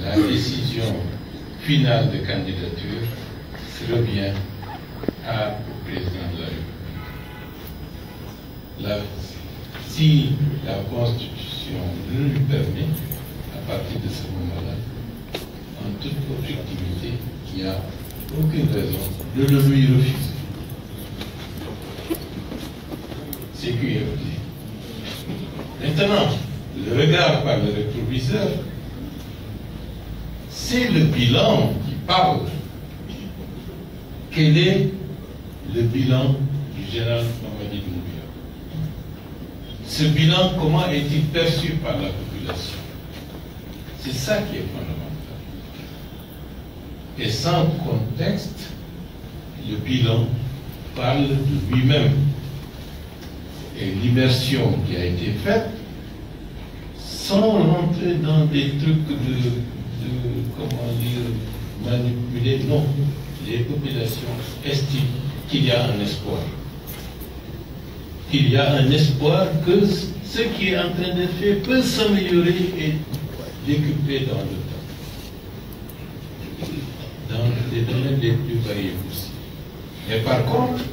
la décision finale de candidature se revient au président de la République. Si la Constitution le lui permet, à partir de ce moment-là, en toute objectivité, il n'y a aucune raison de le lui refuser. C'est QFD. Maintenant, le regard par le rétroviseur, c'est le bilan qui parle. Quel est le bilan du général Mamadi Doumbouya? Ce bilan, comment est-il perçu par la population? C'est ça qui est fondamental. Et sans contexte, le bilan parle de lui-même. Et l'immersion qui a été faite, sans rentrer dans des trucs comment dire, manipuler, non. Les populations estiment qu'il y a un espoir. Qu'il y a un espoir que ce qui est en train d'être fait peut s'améliorer et décupler dans le temps. Dans les domaines les plus variés possibles. Mais par contre,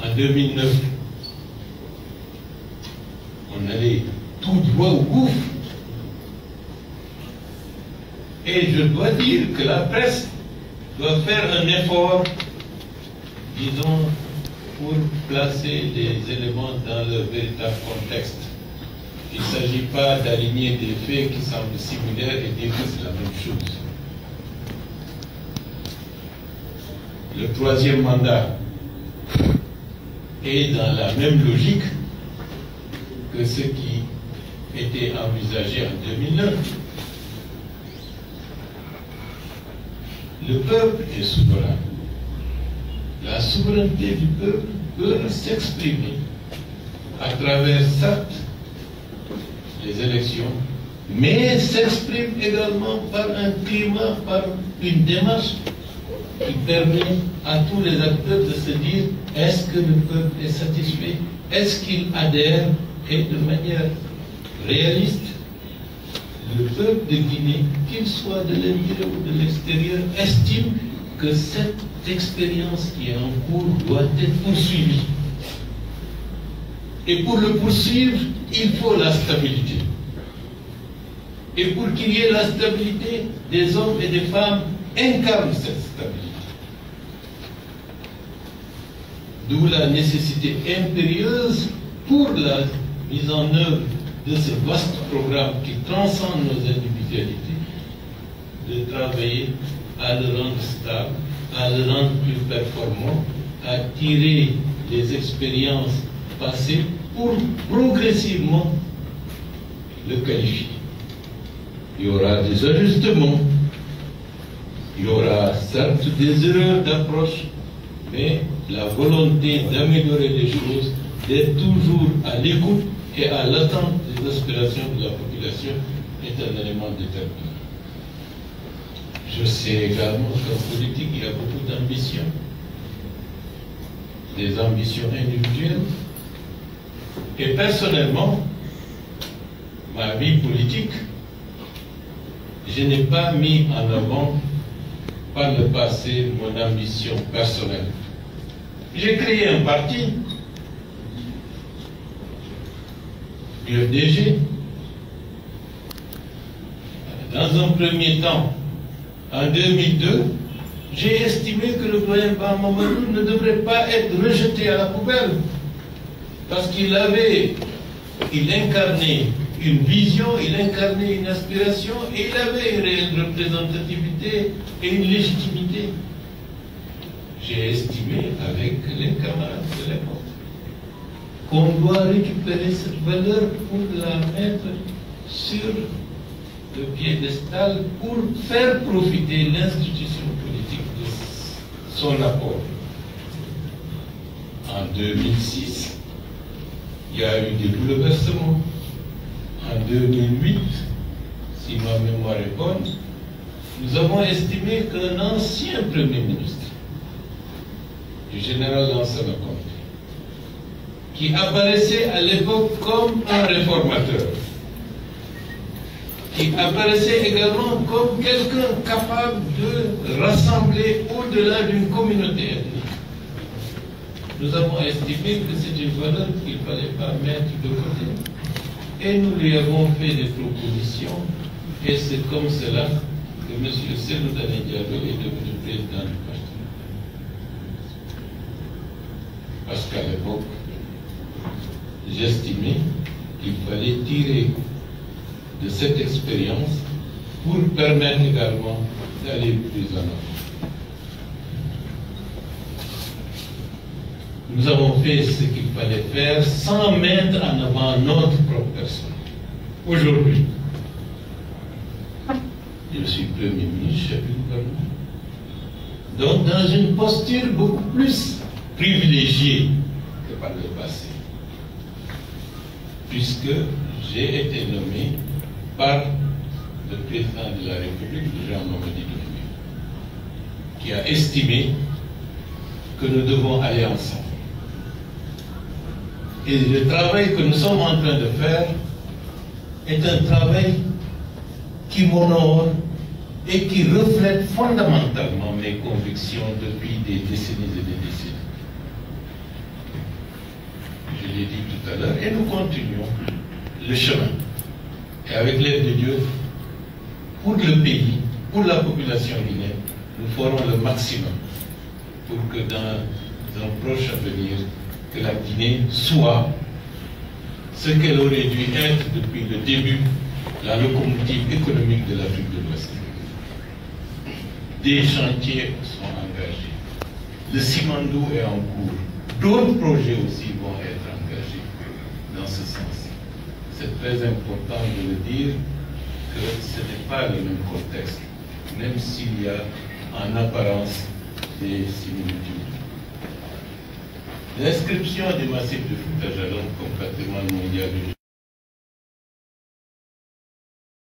en 2009, on allait tout droit au gouffre. Et je dois dire que la presse doit faire un effort, disons, pour placer les éléments dans leur véritable contexte. Il ne s'agit pas d'aligner des faits qui semblent similaires et dire que c'est la même chose. Le troisième mandat est dans la même logique que ce qui était envisagé en 2009. Le peuple est souverain. La souveraineté du peuple peut s'exprimer à travers, certes, les élections, mais s'exprime également par un climat, par une démarche qui permet à tous les acteurs de se dire est-ce que le peuple est satisfait, est-ce qu'il adhère, et de manière réaliste, le peuple de Guinée, qu'il soit de l'intérieur ou de l'extérieur, estime que cette expérience qui est en cours doit être poursuivie. Et pour le poursuivre, il faut la stabilité. Et pour qu'il y ait la stabilité, des hommes et des femmes incarnent cette stabilité. D'où la nécessité impérieuse pour la mise en œuvre de ce vaste programme qui transcende nos individualités, de travailler à le rendre stable, à le rendre plus performant, à tirer les expériences passées pour progressivement le qualifier. Il y aura des ajustements, il y aura certes des erreurs d'approche, mais la volonté d'améliorer les choses, d'être toujours à l'écoute et à l'attente des aspirations de la population est un élément déterminant. Je sais également qu'en politique, il y a beaucoup d'ambitions, des ambitions individuelles. Et personnellement, ma vie politique, je n'ai pas mis en avant par le passé mon ambition personnelle. J'ai créé un parti, l'UFDG. Dans un premier temps, en 2002, j'ai estimé que le doyen Ba Mamadou ne devrait pas être rejeté à la poubelle, parce qu'il incarnait une vision, il incarnait une aspiration, et il avait une réelle représentativité et une légitimité. J'ai estimé avec les camarades de l'époque qu'on doit récupérer cette valeur pour la mettre sur le piédestal pour faire profiter l'institution politique de son apport. En 2006, il y a eu des bouleversements. En 2008, si ma mémoire est bonne, nous avons estimé qu'un ancien Premier ministre, du général Lansana Conté, qui apparaissait à l'époque comme un réformateur, qui apparaissait également comme quelqu'un capable de rassembler au-delà d'une communauté ethnique. Nous avons estimé que c'est une valeur qu'il ne fallait pas mettre de côté. Et nous lui avons fait des propositions, et c'est comme cela que M. Cellou Dalein Diallo est devenu président du parti. Parce qu'à l'époque, j'estimais qu'il fallait tirer de cette expérience pour permettre également d'aller plus en avant. Nous avons fait ce qu'il fallait faire sans mettre en avant notre propre personne. Aujourd'hui, je suis Premier ministre, chef du gouvernement. Donc, dans une posture beaucoup plus privilégiée que par le passé, puisque j'ai été nommé par le président de la République, Jean-Mamadi Doumbouya, qui a estimé que nous devons aller ensemble. Et le travail que nous sommes en train de faire est un travail qui m'honore et qui reflète fondamentalement mes convictions depuis des décennies et des décennies. Je l'ai dit tout à l'heure, et nous continuons le chemin. Et avec l'aide de Dieu, pour le pays, pour la population guinéenne, nous ferons le maximum pour que dans un proche avenir, que la Guinée soit ce qu'elle aurait dû être depuis le début, la locomotive économique de l'Afrique de l'Ouest. Des chantiers sont engagés. Le Simandou est en cours. D'autres projets aussi vont être engagés dans ce sens. C'est très important de le dire que ce n'est pas le même contexte, même s'il y a en apparence des similitudes. L'inscription des massifs de Fouta Djallon comme patrimoine mondial